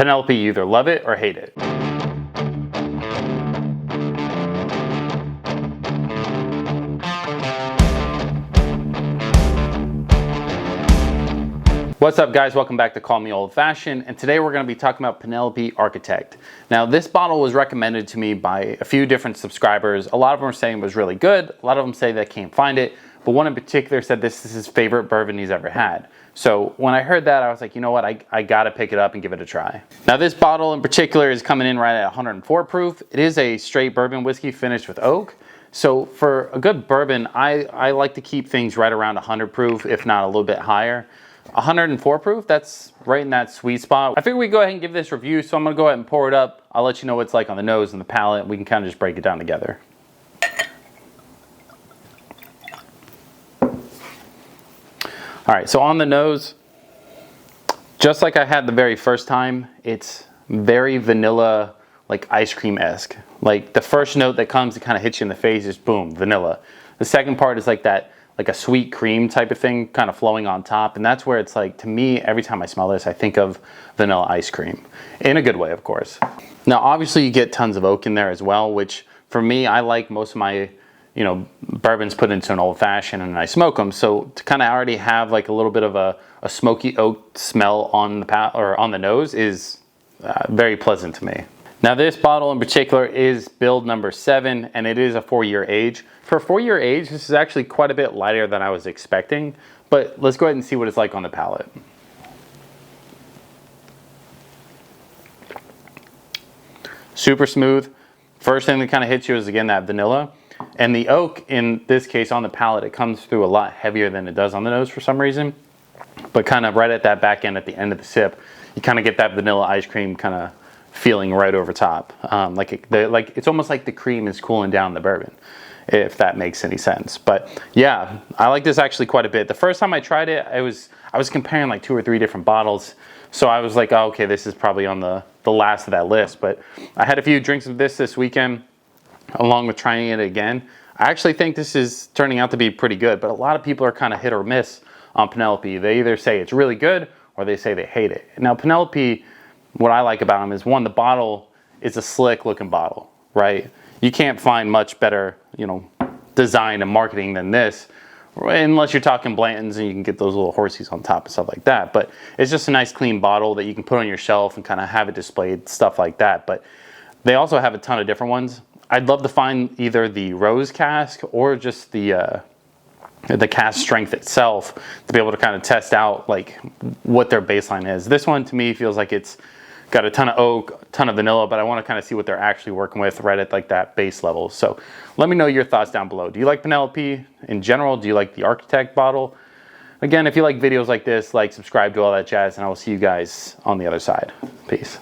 Penelope, you either love it or hate it. What's up guys, welcome back to Call Me Old Fashioned, and today we're going to be talking about Penelope Architect. Now this bottle was recommended to me by a few different subscribers. A lot of them are saying it was really good, a lot of them say they can't find it, but one in particular said this is his favorite bourbon he's ever had. So when I heard that, I was like, you know what, I gotta pick it up and give it a try. Now this bottle in particular is coming in right at 104 proof. It is a straight bourbon whiskey finished with oak. So for a good bourbon, I like to keep things right around 100 proof, if not a little bit higher. 104 proof, that's right in that sweet spot. I figured we'd go ahead and give this review, so I'm gonna go ahead and pour it up. I'll let you know what it's like on the nose and the palate, and we can kind of just break it down together. All right, so on the nose, just like I had the very first time, it's very vanilla, like ice cream-esque. Like the first note that comes, it kind of hits you in the face is boom, vanilla. The second part is like that, like a sweet cream type of thing kind of flowing on top, and that's where it's like, to me, every time I smell this, I think of vanilla ice cream, in a good way, of course. Now obviously you get tons of oak in there as well, which for me, I like most of my bourbons put into an old fashioned and I smoke them, so to kind of already have like a little bit of a smoky oak smell on the on the nose is very pleasant to me. Now this bottle in particular is build number 7, and it is a 4-year age. For a 4-year age, this is actually quite a bit lighter than I was expecting, but let's go ahead and see what it's like on the palate. Super smooth. First thing that kind of hits you is, again, that vanilla. And the oak, in this case on the palate, it comes through a lot heavier than it does on the nose for some reason. But kind of right at that back end, at the end of the sip, you kind of get that vanilla ice cream kind of feeling right over top. It's almost like the cream is cooling down the bourbon, if that makes any sense. But yeah, I like this actually quite a bit. The first time I tried it, I was comparing like 2 or 3 different bottles. So I was like, oh, okay, this is probably on the last of that list. But I had a few drinks of this weekend, along with trying it again. I actually think this is turning out to be pretty good, but a lot of people are kind of hit or miss on Penelope. They either say it's really good or they say they hate it. Now Penelope, what I like about them is, one, the bottle is a slick looking bottle, right? You can't find much better, design and marketing than this, unless you're talking Blanton's and you can get those little horsies on top and stuff like that. But it's just a nice clean bottle that you can put on your shelf and kind of have it displayed, stuff like that. But they also have a ton of different ones. I'd love to find either the rose cask or just the cask strength itself to be able to kind of test out like what their baseline is. This one to me feels like it's got a ton of oak, a ton of vanilla, but I want to kind of see what they're actually working with right at like that base level. So let me know your thoughts down below. Do you like Penelope in general? Do you like the Architect bottle? Again, if you like videos like this, like, subscribe, do all that jazz, and I will see you guys on the other side. Peace.